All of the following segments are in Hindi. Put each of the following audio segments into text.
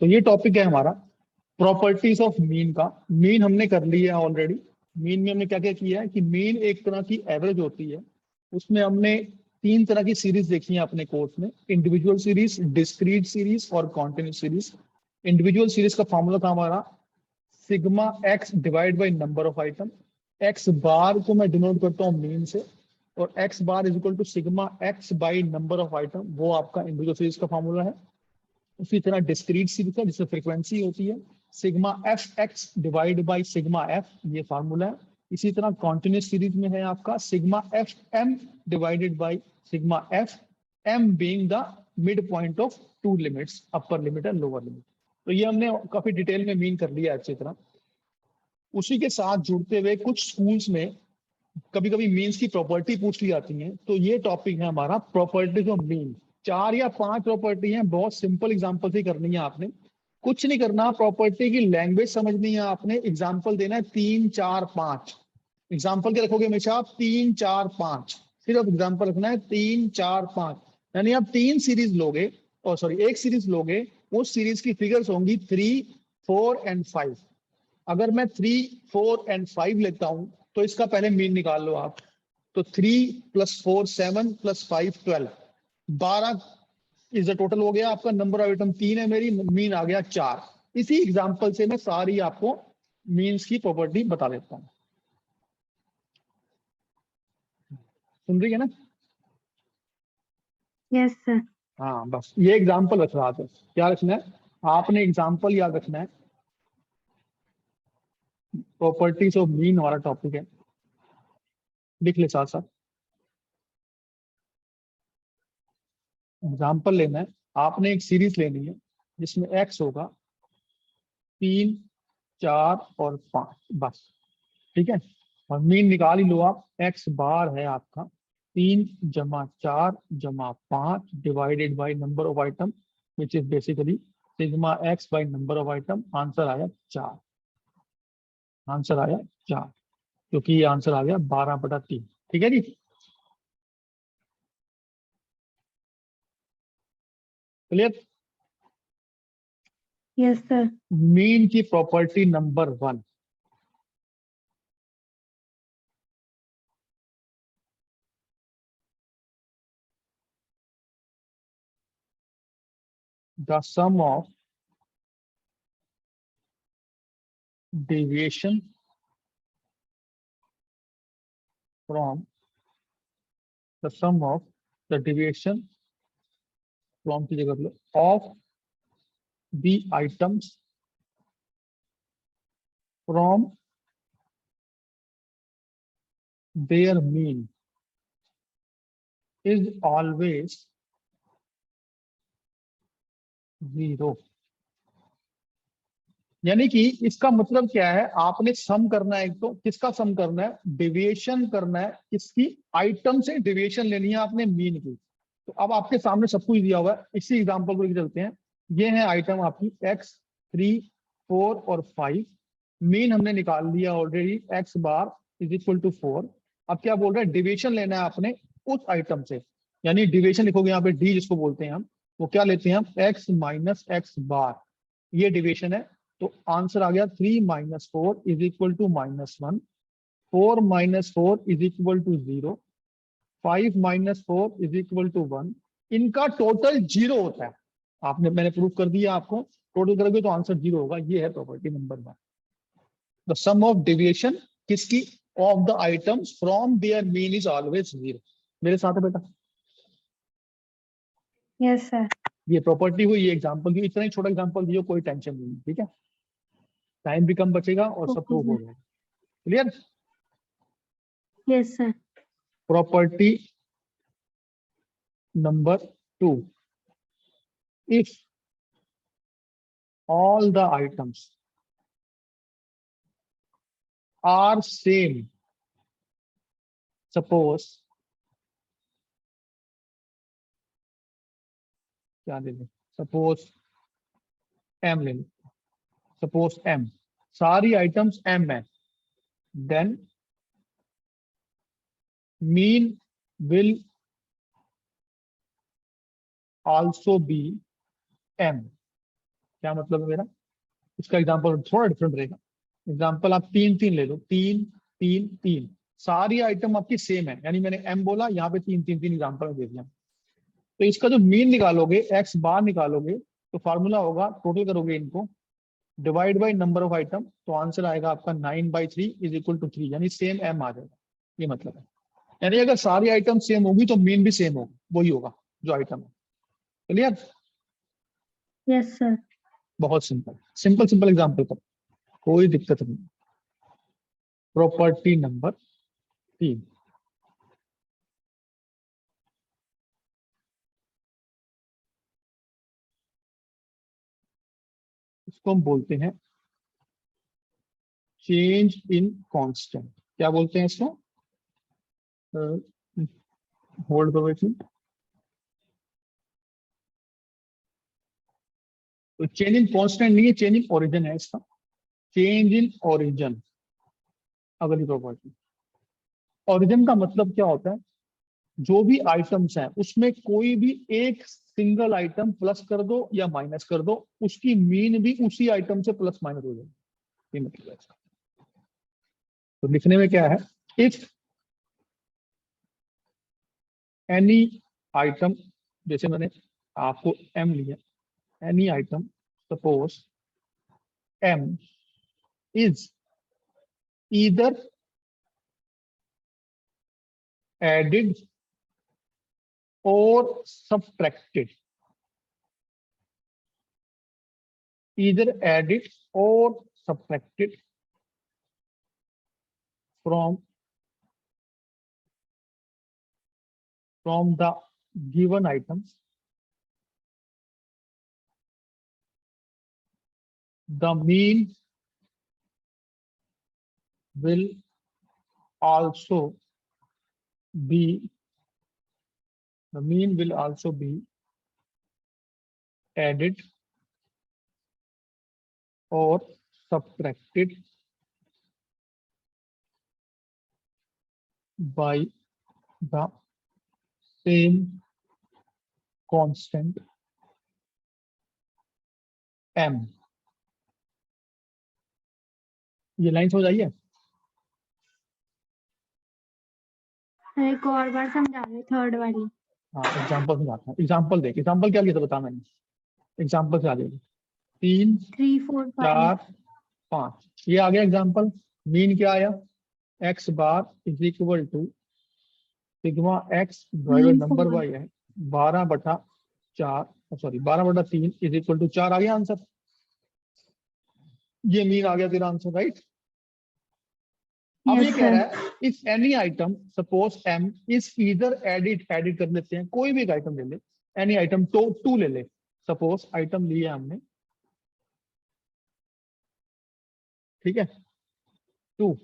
तो ये टॉपिक है हमारा प्रॉपर्टीज ऑफ मीन का। मीन हमने कर लिया है ऑलरेडी। मीन में हमने क्या क्या किया है कि मीन एक तरह की एवरेज होती है। उसमें हमने तीन तरह की सीरीज देखी है अपने कोर्स में, इंडिविजुअल सीरीज, डिस्क्रीट सीरीज और कॉन्टिन्यूस सीरीज। इंडिविजुअल सीरीज का फॉर्मूला था हमारा sigma X divide by number of item. X bar को मैं डिनोट करता हूँ मीन से, और X bar is equal to sigma X by number of item, वो आपका इंडिविजुअल सीरीज का फॉर्मूला है। उसी तरह डिस्क्रीट सीरीज है जिसमें फ्रीक्वेंसी होती है sigma F X divide by sigma F, ये फार्मूला है। इसी तरह कॉन्टिन्यूस सीरीज में है आपका sigma F M divided by sigma F, M being the mid point of two limits, upper limit and lower limit. तो ये हमने काफी डिटेल में मीन कर लिया अच्छी तरह। उसी के साथ जुड़ते हुए कुछ स्कूल्स में कभी कभी मीन्स की प्रॉपर्टी पूछ ली जाती है, तो ये टॉपिक है हमारा प्रॉपर्टीज ऑफ मीन। 4 या 5 प्रॉपर्टी है, बहुत सिंपल एग्जांपल से करनी है आपने, कुछ नहीं करना। प्रॉपर्टी की लैंग्वेज समझनी है आपने, एग्जांपल देना है 3 4 5। एग्जांपल के रखोगे हमेशा आप 3 4 5, सिर्फ एग्जांपल रखना है 3 4 5। यानी आप तीन सीरीज लोगे, और सॉरी एक सीरीज लोगे, उस सीरीज की फिगर्स होंगी 3 4 एंड 5। अगर मैं 3 4 एंड 5 लेता हूं तो इसका पहले मीन निकाल लो आप। तो 3 plus 4 7 plus 5 12, 12 is the total हो गया आपका। नंबर ऑफ आइटम 3 है मेरी, मीन आ गया 4। इसी एग्जांपल से मैं सारी आपको मीन्स की प्रॉपर्टी बता देता हूं। सुन रही है ना? Yes sir. हाँ, बस ये एग्जांपल रख रहा था। क्या रखना है आपने? एग्जांपल याद रखना है। प्रॉपर्टीज ऑफ मीन हमारा टॉपिक है, लिख ले साथ साथ। एग्जाम्पल लेना है आपने, एक सीरीज लेनी है जिसमें एक्स होगा 3 4 और 5, बस। ठीक है, और मीन निकाल ही लो आप। एक्स बार है आपका 3 जमा 4 जमा 5 divided by number of item, which is basically sigma X by number of item. Answer आया 4। आंसर आया 4, क्योंकि ये आंसर आ गया 12/3। ठीक है जी। क्लियर? Yes sir. मीन की property number 1, the sum of deviation from the sum of the deviation from की जगह पे of the items from their mean is always 0। यानी कि इसका मतलब क्या है, आपने सम करना है। एक तो किसका सम करना है? डेविएशन करना है। किसकी? आइटम से डेविएशन लेनी है आपने मीन की। तो अब आपके सामने सब कुछ दिया हुआ है, इसी एग्जांपल को लेकर चलते हैं। ये है आइटम आपकी x 3 4 और 5। मीन हमने निकाल लिया already, x bar is equal to 4। अब क्या बोल रहा है? डिविएशन लेना है आपने उस आइटम से। यानी डिविएशन लिखोगे यहाँ पे डी जिसको बोलते हैं हम, वो क्या लेते हैं हम? x माइनस एक्स बार, ये डिविएशन है। तो आंसर आ गया 3 minus 4 is equal to -1, 4 minus 4 is equal to 0, 5 minus 4 is equal to 1। इनका टोटल 0 होता है। मैंने प्रूव कर दिया आपको, टोटल करोगे तो आंसर 0 होगा। ये है property number 1, the sum of deviation किसकी? Of the items from their mean is always 0। मेरे साथ है बेटा? Yes sir. ये प्रॉपर्टी हुई, ये एग्जांपल दी। इतना ही छोटा एग्जांपल दियो, कोई टेंशन नहीं। ठीक है, टाइम भी कम बचेगा और सब प्रूव हो ओके। जाएगा। Clear? Yes sir. Property number 2, if all the items are same, suppose क्या ले लें? सपोज m ले लें। सपोज m, सारी आइटम्स m है, then mean will also be m। क्या मतलब है मेरा? इसका एग्जाम्पल थोड़ा डिफरेंट रहेगा। एग्जाम्पल आप 3 3 ले लो, 3 3 3, सारी आइटम आपकी सेम है, यानी मैंने m बोला, यहाँ पे 3 3 3 एग्जाम्पल दे दिया। तो इसका जो मीन निकालोगे, x बार निकालोगे, तो फार्मूला होगा, टोटल करोगे इनको, divide by number of item, तो आंसर आएगा आपका 9/3 इज इक्वल टू 3, यानी सेम m आ जाएगा। ये मतलब है, यानी अगर सारी आइटम सेम होगी तो मीन भी सेम होगा, वही होगा जो आइटम है। क्लियर? Yes sir. बहुत सिंपल सिंपल सिंपल एग्जाम्पल पर, कोई दिक्कत नहीं। प्रॉपर्टी नंबर 3, इसको हम बोलते हैं चेंज इन कांस्टेंट। क्या बोलते हैं इसको? होल्ड करो एक मिनट। तो चेंज इन कांस्टेंट नहीं है, चेंज इन ओरिजिन है इसका। चेंज इन ओरिजिन अगली प्रॉपर्टी। ओरिजिन का मतलब क्या होता है? जो भी आइटम्स हैं उसमें कोई भी एक सिंगल आइटम प्लस कर दो या माइनस कर दो, उसकी मीन भी उसी आइटम से प्लस माइनस हो जाएगी। ये मतलब है इसका। तो लिखने में क्या है? इफ एनी आइटम, जैसे मैंने आपको एम लिया, any item, suppose M is either added और subtracted, either added or subtracted from the given items, the mean will also be added or subtracted by the same constant m। ये लाइन समझ आई है? एक और बार समझा दे थर्ड वाली। हाँ, एग्जाम्पल समझाता हूँ। एग्जाम्पल देख, एग्जाम्पल क्या लिया था बता मैंने, एग्जाम्पल से आ जाएगी। 3 3 4 5। 4 5, ये आ गया एग्जाम्पल। मीन क्या आया? x bar is equal to sigma X divided mean number 4। By है 12/4, सॉरी 12/3 इज इक्वल टू 4 आ गया आंसर। ये मीन आ गया तेरा आंसर, राइट? अब ये यस कह सर। रहा है if any item suppose m is either added कर लेते हैं, कोई भी एक आइटम ले ले, एनी आइटम, तो 2 ले ले। सपोज आइटम लिया हमने, ठीक है, 2,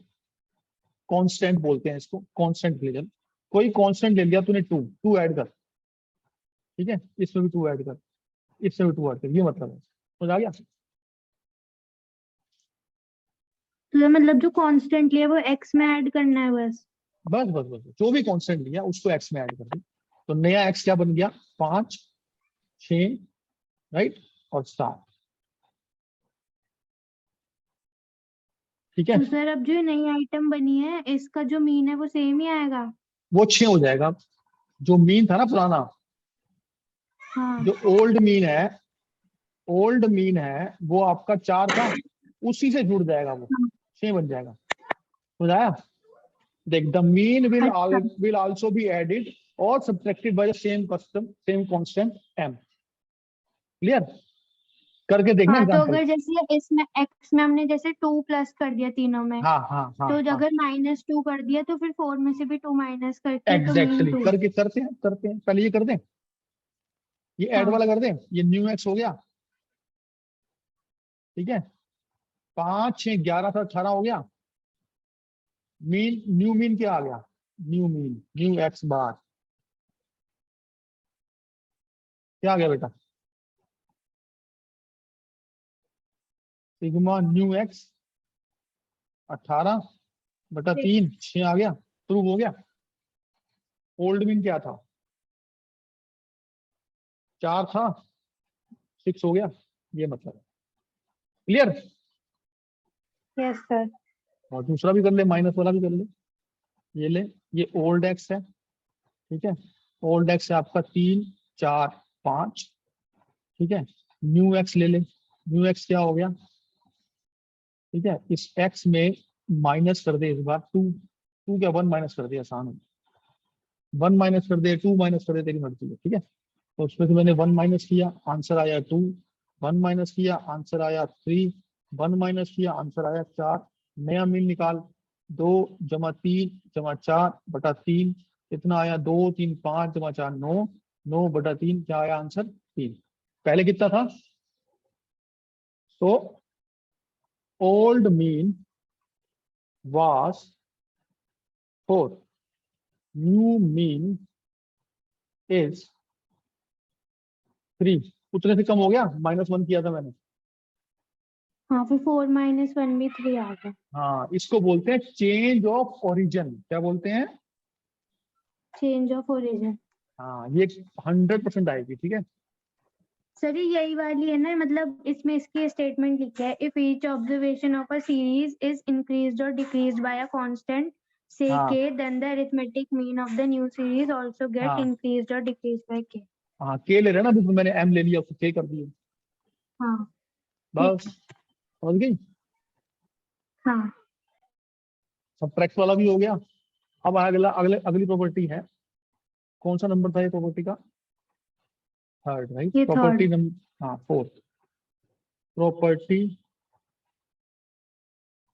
कांस्टेंट बोलते हैं इसको, कांस्टेंट ले ले, कोई कांस्टेंट ले लिया तूने, 2 2 ऐड कर, ठीक है, इसमें भी 2 ऐड कर, इसमें भी 2 ऐड कर, ये मतलब है। समझ आ गया? तो मतलब जो कांस्टेंट लिया वो एक्स में ऐड करना है बस। बस बस बस, जो भी कांस्टेंट लिया उसको x में ऐड कर दो, तो नया x क्या बन गया? 5 6, राइट, और 7, ठीक है। तो सर अब जो नई आइटम बनी है इसका जो मीन है वो सेम ही आएगा। वो 6 हो जाएगा। जो मीन था ना पुराना, हाँ। जो ओल्ड मीन है वो आपका 4 था, उसी से जुड़ जाएगा, वो 6 बन जाएगा। समझ आया? देख, द मीन अच्छा। विल आल्सो बी एडिड और subtracted by the same constant m। Clear? करके देखना हाँ तो एग्जांपल। अगर जैसे इसमें एक्स में हमने जैसे 2 प्लस कर दिया तीनों में, हाँ हाँ हाँ तो हाँ, अगर -2 कर दिया तो फिर 4 में से भी 2 माइनस करके तो मीन एग्जैक्टली 2। करके करते हैं पहले ये कर दें, ये ऐड हाँ। वाला कर दें, ये न्यू एक्स हो गया, ठीक है, 5 6 11 से 18 हो गया। मीन, न्यू मीन क्या आ गया? न्यू एक्स बार क्या आ गया बेटा? सिग्मा न्यू एक्स 18/3, 6 आ गया, प्रूव हो गया। ओल्ड मीन क्या था? 4 था, 6 हो गया, ये मतलब है। क्लियर? Yes sir. और दूसरा भी कर ले, माइनस वाला भी कर ले। ये ले, ये ओल्ड एक्स है, ठीक है। ओल्ड एक्स है आपका 3 4 5, ठीक है। न्यू एक्स ले ले, न्यू एक्स क्या हो गया, ठीक है। इस एक्स में माइनस कर दे इस बार 2, 2 क्या 1 माइनस कर दे, आसान है। 1 माइनस कर दे, 2 माइनस कर दे, तेरी मर्जी है, ठीक है। तो उसमें से मैंने 1 माइनस किया, आंसर आया 2। 1 माइनस किया, आंसर आया 3। 1 माइनस किया, आंसर आया 4। नया मीन निकाल, 2 जमा 3 जमा 4 बटा 3, कितना आया, 2 3 5 जमा 4 9, 9 बटा 3 क्या आया आंसर, 3। पहले कितना था, तो old mean was 4, new mean is 3। उतने से कम हो गया, -1 किया था मैंने। हाँ, फिर 4 - 1 भी 3 आ गया। हाँ, इसको बोलते हैं चेंज ऑफ ओरिजिन। क्या बोलते हैं? Change of origin. हाँ, ये 100% आएगी, ठीक है। सर ये यही वाली है ना, मतलब इसमें इसकी स्टेटमेंट लिखा है, if each observation of a series is increased और decreased by a constant say हाँ k, then the arithmetic mean of the new series also get हाँ increased or decreased by k। हाँ, के ले रहे ना, बिल्कुल मैंने एम ले लिया, उसको के कर दिया, हाँ ठीक बस है। समझ गई। हाँ सबट्रैक्ट वाला भी हो गया। अब अगली प्रॉपर्टी है, कौन सा नंबर था ये प्रॉपर्टी का, थर्ड, राइट। ये प्रॉपर्टी थर्ड। नंबर, हाँ, फोर्थ, प्रॉपर्टी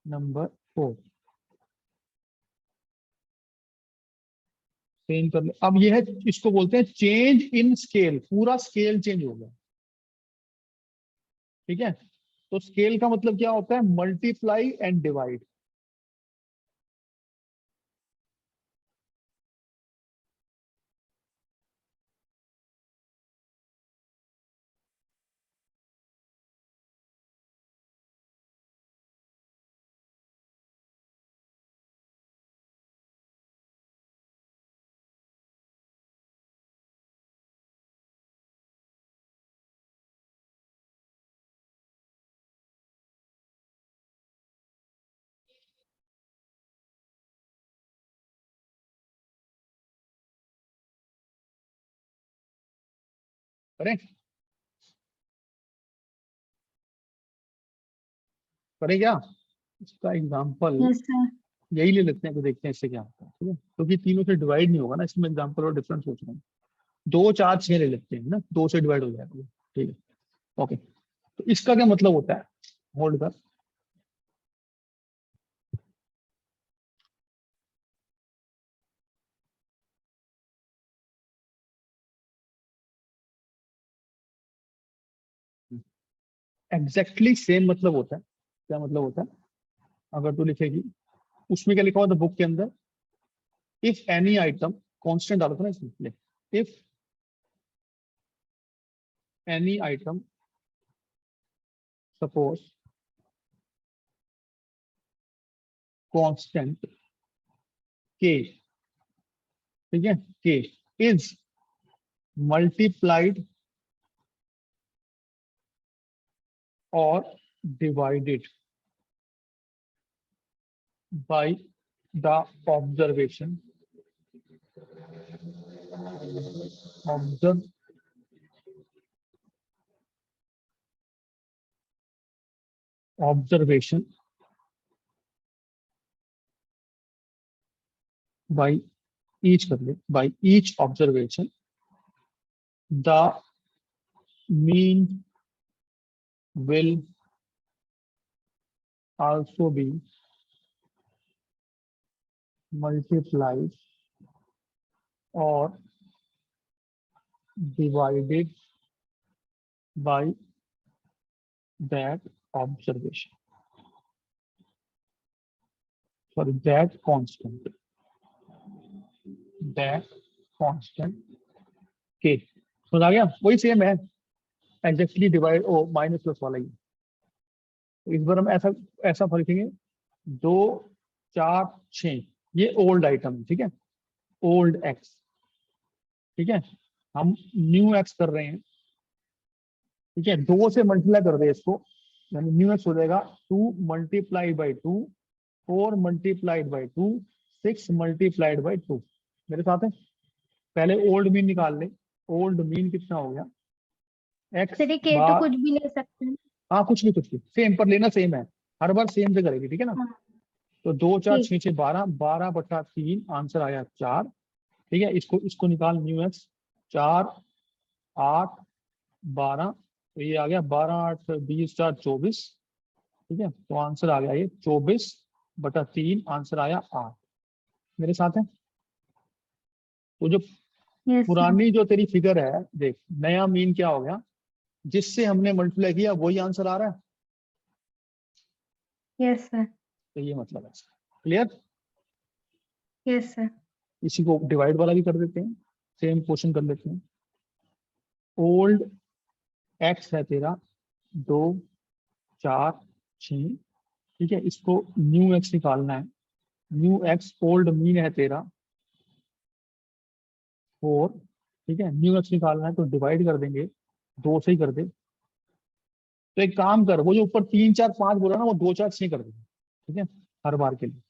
नंबर 4। चेंज कर ले, अब ये है, इसको बोलते हैं चेंज इन स्केल। पूरा स्केल चेंज हो गया, ठीक है। तो स्केल का मतलब क्या होता है, मल्टीप्लाई एंड डिवाइड। करें, करें क्या, इसका एग्जांपल यस सर। यही ले लेते हैं, तो देखते हैं इससे क्या होता है, ठीक है। क्योंकि तीनों से डिवाइड नहीं होगा ना, इसमें एग्जांपल और डिफरेंस सोच रहे हैं। 2 4 6 ले लेते हैं ना, 2 से डिवाइड हो जाएगा, ठीक है। ओके, तो इसका क्या मतलब होता है, होल्ड कर। एग्जैक्टली सेम मतलब होता है। क्या मतलब होता है, अगर तू लिखेगी, उसमें क्या लिखा हुआ था बुक के अंदर, इफ एनी आइटम, कांस्टेंट डालो था ना इसमें, if any item, suppose constant के, ठीक है, के इज मल्टीप्लाइड और divided by the observation observe observation by each कर ले, by each observation the mean will also be multiplied or divided by that observation, sorry, that constant k। समझ आ गया, वही सेम है, एग्जैक्टली डिवाइड ओ माइनस प्लस वाला ही। तो इस बार हम ऐसा ऐसा फर्क लिखेंगे, 2 4 6, ये ओल्ड आइटम है, ठीक है, ओल्ड एक्स, ठीक है। हम न्यू एक्स कर रहे हैं, ठीक है। 2 से मल्टीप्लाई कर दे इसको, यानी न्यू एक्स हो जाएगा 2 multiplied by 2, 4 multiplied by 2, 6 multiplied by 2। मेरे साथ है? पहले ओल्ड मीन निकाल ले। ओल्ड मीन कितना हो गया? एक्स सर ये के तो बार, कुछ भी ले सकते हैं। हाँ कुछ भी सेम पर लेना, सेम है, हर बार सेम से करेगी, ठीक है ना। हाँ तो 2 4 ठीक। 6 6 12, 12/3 आंसर आया 4। ठीक है, इसको निकाल न्यू एक्स। 4 8 12, तो ये आ गया 12 8 20 4 24। ठीक है, तो आंसर आ गया ये 24/3, आंसर आया 8। मेरे साथ है? तो जो यस सर। पुरानी जो तेरी फिगर है देख, नया मीन क्या हो गया? जिससे हमने मल्टीप्लाई किया वही आंसर आ रहा है। Yes sir. तो ये मतलब है। क्लियर? Yes sir. इसी को डिवाइड वाला भी कर देते हैं, सेम क्वेश्चन कर लेते हैं। ओल्ड एक्स है तेरा 2 4 6। ठीक है, इसको न्यू एक्स निकालना है। न्यू एक्स ओल्ड मीन है तेरा 4। ठीक है, न्यू एक्स निकालना है तो डिवाइड कर देंगे, 2 से ही कर दे। तो एक काम कर, वो जो ऊपर 3 4 5 बोला ना, वो 2 4 6 कर दे, ठीक है, हर बार के लिए।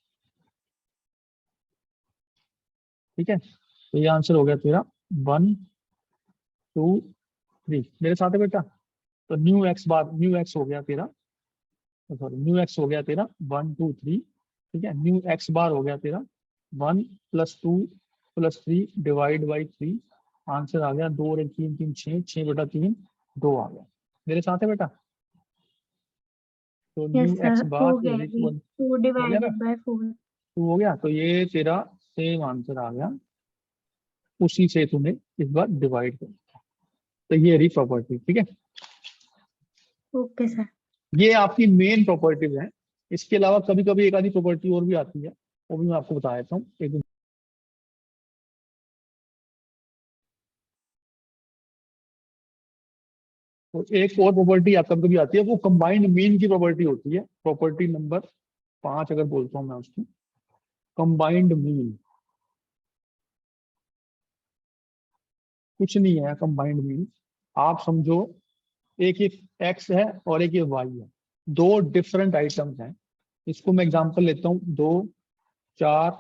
ठीक है, तो ये आंसर हो गया तेरा 1 2 3। मेरे साथ है बेटा? तो न्यू एक्स हो गया तेरा, सॉरी न्यू एक्स हो गया तेरा 1 2 3। ठीक है, न्यू एक्स बार हो गया तेरा 1 + 2 + 3 डिवाइड बाई 3। आंसर आ गया 2 और 1 3 3 6, 6/3 2 आ गया। मेरे साथ है बेटा? तो यस न्यू एक्स सर बार हो गया इज ये इक्वल, 2 हो गया ना, डिवाइडेड बाय 4। 2 हो गया, तो ये तेरा सेम आंसर आ गया, उसी से तूने इस बार डिवाइड कर। तो ये रही प्रॉपर्टी, ठीक है। Okay sir. ये आपकी मेन प्रॉपर्टीज है। इसके अलावा कभी कभी एक आधी प्रॉपर्टी और भी आती है, वो भी मैं आपको बता देता हूँ एक दिन। तो एक और प्रॉपर्टी आप कभी कभी आती है, वो कंबाइंड मीन की प्रॉपर्टी होती है, प्रॉपर्टी नंबर 5 अगर बोलता हूँ मैं उसकी। कंबाइंड मीन कुछ नहीं है, कंबाइंड मीन आप समझो, एक ये एक्स है और एक ये वाई है, दो डिफरेंट आइटम्स हैं। इसको मैं एग्जांपल लेता हूँ, 2 4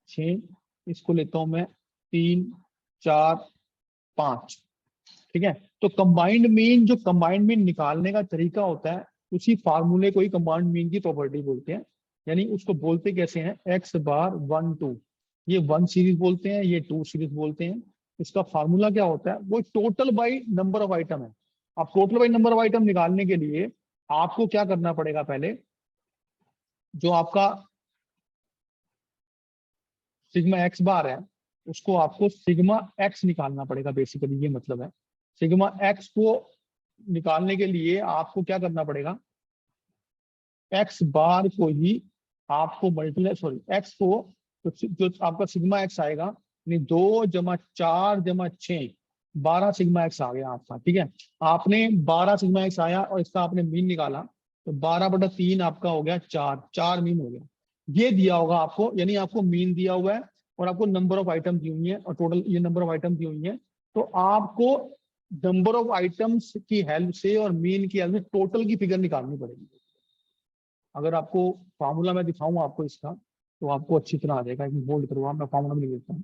6, इसको लेता हूँ मैं 3 4 5। ठीक है, तो कंबाइंड मीन, जो कंबाइंड मीन निकालने का तरीका होता है, उसी फार्मूले को ही कंबाइंड मीन की प्रॉपर्टी बोलते हैं। यानी उसको बोलते कैसे हैं? एक्स बार 1 2, ये 1 सीरीज बोलते हैं, ये 2 सीरीज बोलते हैं। इसका फार्मूला क्या होता है? वो total by number of item है। अब total by number of item निकालने के लिए आपको क्या करना पड़ेगा? पहले जो आपका सिग्मा एक्स बार है, उसको आपको सिग्मा एक्स निकालना पड़ेगा, बेसिकली ये मतलब है। सिग्मा एक्स को निकालने के लिए आपको क्या करना पड़ेगा? एक्स बार को ही आपको मल्टीप्लाई, सॉरी एक्स को, तो जो आपका सिग्मा एक्स आएगा, यानी 2 + 4 + 6, 12 सिग्मा एक्स आ गया आपका। ठीक है, आपने 12 सिग्मा एक्स आया और इसका आपने मीन निकाला, तो 12/3 आपका हो गया 4, 4 मीन हो गया। ये दिया होगा आपको, यानी आपको मीन दिया हुआ है और आपको नंबर ऑफ आइटम दी हुई है, और टोटल ये नंबर ऑफ आइटम दी हुई है। तो आपको नंबर ऑफ आइटम्स की हेल्प से और मीन की हेल्प से टोटल की फिगर निकालनी पड़ेगी। अगर आपको फार्मूला मैं दिखाऊं आपको इसका, तो आपको अच्छी तरह आ जाएगा। बोल्ड करवा, मैं फार्मूला भी लिख देता हूँ।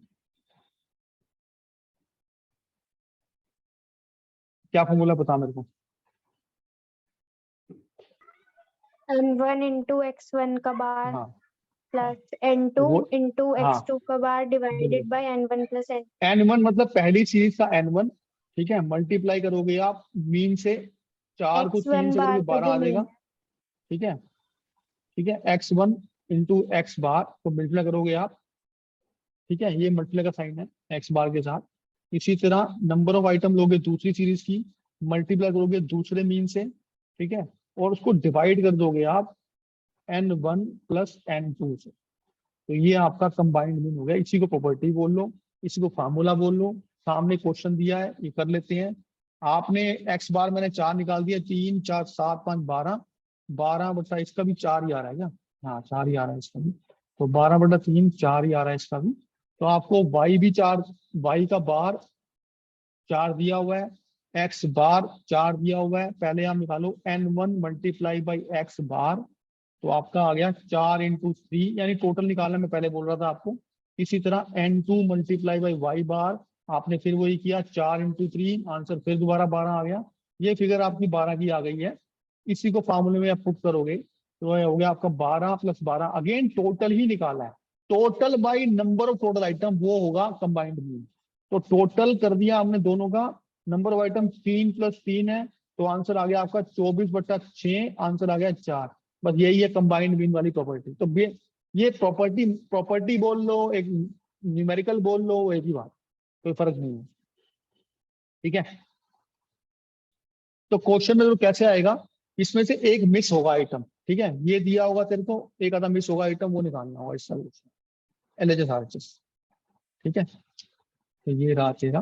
क्या फार्मूला बता मेरे को? n1 into x1 का बार हाँ, प्लस n2 वो, into हाँ x2 का बार divided by n1 plus n। N1 मतलब पहली सीरीज का N1। ठीक है, मल्टीप्लाई करोगे आप मीन से, 4 को 3 x1 से करोगे बार का 12 जो आ जाएगा। मीन। ठीक है, ठीक है, x1 इंटू एक्स बार को मल्टीप्लाई करोगे आप। ठीक है, ये मल्टीप्लाई का साइन है एक्स बार के साथ। इसी तरह नंबर ऑफ आइटम लोगे दूसरी सीरीज की, मल्टीप्लाई करोगे दूसरे मीन से। ठीक है, और उसको डिवाइड कर दोगे आप N1 + N2 से। तो ये आपका कंबाइंड मीन हो गया। इसी को प्रॉपर्टी बोल लो, इसी को फार्मूला बोल लो। सामने क्वेश्चन दिया है, ये कर लेते हैं। आपने एक्स बार मैंने 4 निकाल दिया, 3 4 7 5 12, 12 इसका भी 4 ही आ रहा है क्या? हाँ 4 ही आ रहा है इसका भी। तो 12/3 4 ही आ रहा है इसका भी। तो आपको वाई भी 4, वाई का बार 4 दिया हुआ है, एक्स बार 4 दिया हुआ है, पहले आप निकालो n1 मल्टीप्लाई बाई एक्स बार, तो आपका आ गया 4 इंटू 3, यानी टोटल निकालना मैं पहले बोल रहा था आपको। इसी तरह n2 मल्टीप्लाई बाई वाई बार, आपने फिर वही किया 4 इंटू 3, आंसर फिर दोबारा 12 आ गया। ये फिगर आपकी 12 की आ गई है। इसी को फॉर्मूले में आप पुट करोगे तो ये हो गया आपका 12 प्लस 12, अगेन टोटल ही निकाला है, total by number of total item, वो होगा कंबाइंड मीन। तो टोटल कर दिया हमने दोनों का, नंबर ऑफ आइटम 3 प्लस 3 है, तो आंसर आ गया आपका 24/6, आंसर आ गया 4। बस यही है कंबाइंड मीन वाली प्रॉपर्टी। तो ये प्रॉपर्टी बोल लो, एक न्यूमेरिकल बोल लो, एक ही बात, कोई फर्क नहीं है। ठीक है, तो क्वेश्चन में तो कैसे आएगा, इसमें से एक मिस होगा आइटम। ठीक है, ये दिया होगा तेरे को, एक आधा मिस होगा आइटम, वो निकालना होगा इस तरह से, LHS RHS। ठीक है, तो ये रहा तेरा।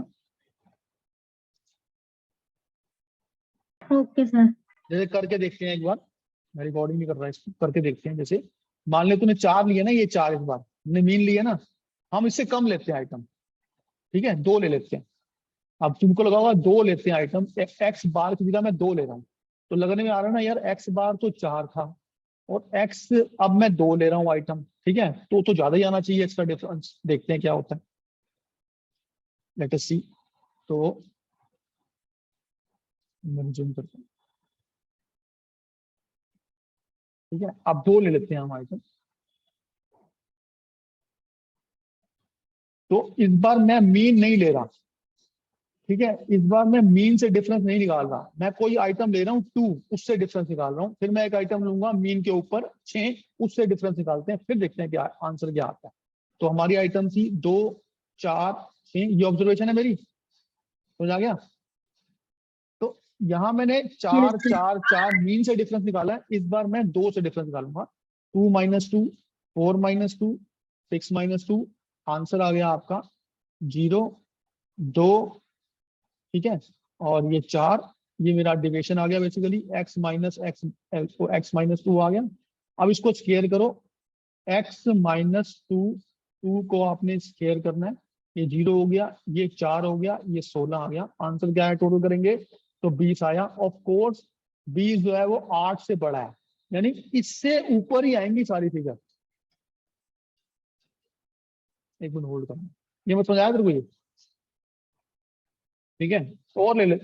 Okay sir. जैसे करके देखते हैं एक बार, मैं रिकॉर्डिंग नहीं कर रहा इसको, करके देखते हैं। जैसे मान ले तूने 4 लिया ना, ये 4 इस बार हमने मीन लिया ना, हम इससे कम लेते हैं आइटम। ठीक है, 2 ले लेते हैं। अब तुमको लगा होगा 2 लेते हैं आइटम, एक्स बार की जगह मैं 2 ले रहा हूँ, तो लगने में आ रहा है ना यार, एक्स बार तो 4 था और एक्स अब मैं 2 ले रहा हूँ आइटम। ठीक है, तो ज्यादा ही आना चाहिए इसका डिफरेंस, देखते हैं क्या होता है, लेट अस सी। तो मैं जूम करता हूँ। ठीक है, अब 2 ले लेते हैं हम आइटम। तो इस बार मैं मीन नहीं ले रहा। ठीक है, इस बार मैं मीन से डिफरेंस नहीं निकाल रहा, मैं कोई आइटम ले रहा हूँ 2, उससे डिफरेंस निकाल रहा हूँ। फिर मैं एक आइटम लूंगा मीन के ऊपर 6, उससे डिफरेंस निकालते हैं, फिर देखते हैं क्या आंसर क्या आता है। तो हमारी आइटम थी 2, 4, 6, ये ऑब्जर्वेशन है मेरी, समझ आ गया। तो यहाँ मैंने 4 4 4 मीन से डिफरेंस निकाला है, इस बार मैं 2 से डिफरेंस निकालूंगा। 2 - 2, 4 - 2, 6 - 2, आंसर आ गया आपका 0, 2। ठीक है, और ये 4, ये मेरा डिविएशन आ गया basically, x minus x, x - 2 आ गया। अब इसको स्क्वायर करो, x - 2, 2 को आपने स्क्वायर करना है, ये 0 हो गया, ये 4 हो गया, ये 16 आ गया। आंसर क्या है टोटल करेंगे तो 20 आया। ऑफ कोर्स 20 जो है वो 8 से बड़ा है, यानी इससे ऊपर ही आएंगी सारी फिगर। एक मिनट होल्ड करना, ये मत समझाया तेरे को ये। ठीक है, और ले ले,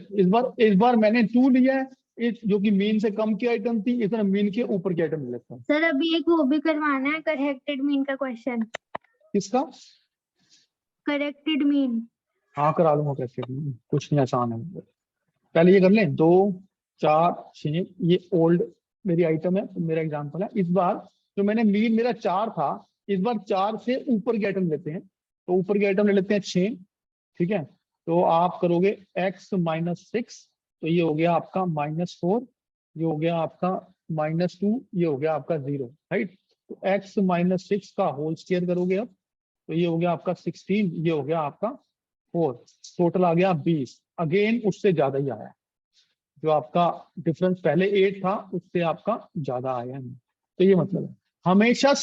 इस बार मैंने 2 लिया है, जो कि मीन से कम की आइटम थी, इस तरह मीन के ऊपर की आइटम ले लेता हूँ। सर अभी एक वो भी करवाना है, करेक्टेड मीन का क्वेश्चन। किसका? Corrected mean. हाँ करा लूंगा, कैसे कुछ नहीं, आसान है। पहले ये कर लें, 2, 4, 6, ये ओल्ड मेरी आइटम है, मेरा एग्जांपल है। इस बार जो मैंने मीन मेरा 4 था, इस बार 4 से ऊपर की आइटम लेते हैं, तो ऊपर की आइटम ले लेते हैं 6। ठीक है, तो आप करोगे x - 6, तो ये हो गया आपका -4, ये हो गया आपका -2, ये हो गया आपका 0, राइट। तो x - 6 का होल स्क्वायर करोगे अब, तो ये हो गया आपका 16, ये हो गया आपका 4, टोटल आ गया 20। अगेन उससे ज्यादा ही आया, जो आपका डिफरेंस पहले 8 था उससे आपका ज्यादा आया है। तो ये मतलब है हमेशा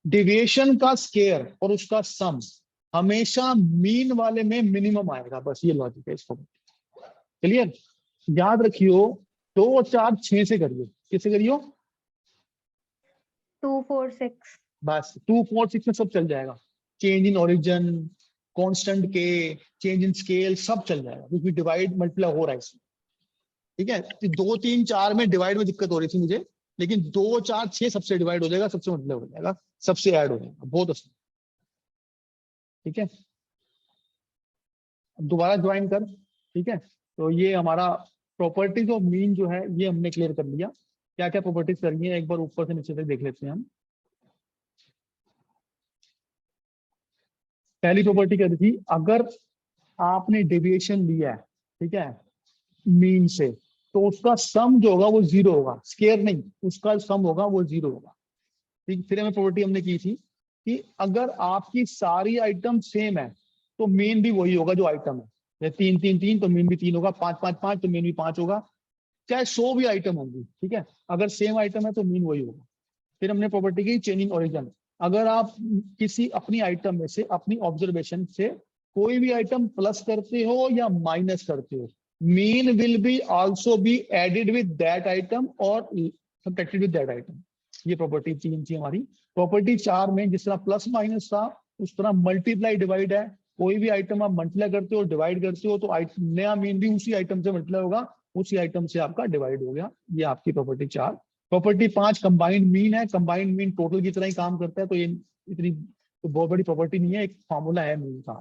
डिविएशन का स्क्वायर और उसका सम हमेशा मीन वाले में मिनिमम आएगा, बस ये लॉजिक है इसको। क्लियर, याद रखियो 2, 4, 6 से करियो, किससे करियो? 2, 4, 6। बस 2, 4, 6 में सब चल जाएगा, चेंज इन ओरिजिन, कांस्टेंट के, चेंज इन स्केल, सब चल जाएगा, क्योंकि डिवाइड मल्टीप्लाई हो रहा है इसमें। ठीक है, 2, 3, 4 में डिवाइड में दिक्कत हो रही थी मुझे, लेकिन 2, 4, 6 सबसे डिवाइड हो जाएगा, सबसे मतलब हो जाएगा, सबसे ऐड हो जाएगा, बहुत आसान। ठीक है, दोबारा ज्वाइन कर। ठीक है, तो ये हमारा प्रॉपर्टीज ऑफ मीन जो है ये हमने क्लियर कर लिया। क्या क्या प्रॉपर्टीज करनी है एक बार ऊपर से नीचे तक देख लेते हैं हम। पहली प्रॉपर्टी कहती थी, अगर आपने डेविएशन लिया है, ठीक है, मीन से, तो उसका सम जो होगा वो 0 होगा, स्क्वायर नहीं, उसका सम होगा वो 0 होगा। ठीक, फिर हमें प्रॉपर्टी हमने की थी कि अगर आपकी सारी आइटम सेम है तो मीन भी वही होगा जो आइटम है। 3, 3, 3 तो मीन भी 3 होगा, 5, 5, 5 तो मीन भी 5 होगा, चाहे 100 भी आइटम होंगी। ठीक है, अगर सेम आइटम है तो मीन वही होगा। फिर हमने प्रॉपर्टी की चेंजिंग ओरिजिन, अगर आप किसी अपनी आइटम में से, अपनी ऑब्जर्वेशन से कोई भी आइटम प्लस करते हो या माइनस करते हो, mean will be also be added with that item और सब्ट्रैक्टेड विद दैट आइटम। ये प्रॉपर्टी 3 थी हमारी। प्रॉपर्टी 4 में जिस तरह प्लस माइनस था उस तरह मल्टीप्लाई डिवाइड है। कोई भी आइटम आप मल्टीप्लाई करते हो डिवाइड करते हो तो नया मीन भी उसी आइटम से मल्टीप्लाई होगा, उसी आइटम से आपका डिवाइड हो गया। ये आपकी प्रॉपर्टी 4। प्रॉपर्टी 5 कंबाइंड मीन है। कंबाइंड मीन टोटल की तरह ही काम करता है, तो ये इतनी तो बहुत बड़ी प्रॉपर्टी नहीं है, एक फॉर्मूला है मीन का।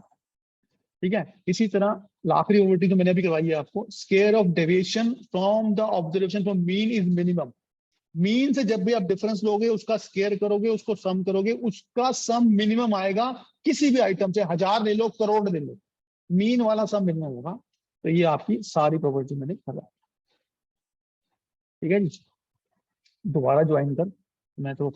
ठीक है, इसी तरह आखिरी प्रॉपर्टी जो मैंने अभी करवाई है आपको, square of deviation from the observation from mean is minimum. Mean से जब भी आप डिफरेंस लोगे उसका स्क्वायर करोगे, उसको सम करोगे, उसका सम मिनिमम आएगा किसी भी आइटम से, 1000 ले लो करोड़ ले लो, मीन वाला सम मिनिमम होगा। तो ये आपकी सारी प्रॉपर्टी मैंने करवाई। ठीक है जी, दोबारा ज्वाइन कर, मैं तो